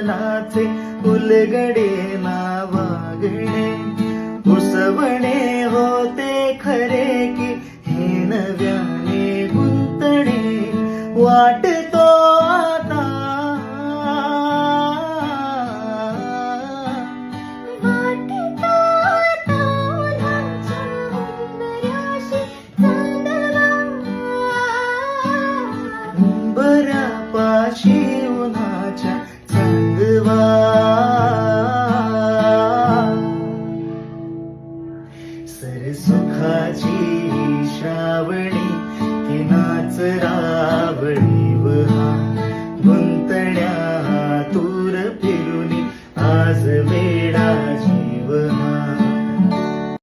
मनाचे उलगडे ना वागणे उसवणे होते खरे की हे नव्याने गुंतणे वाटतो आता उंबऱ्यापाशी उन्हाच्या चांदवा सरसुखाची श्रावणी की नाच रावळी वहा गुंतण्या तूर फिरुनी आज वेळ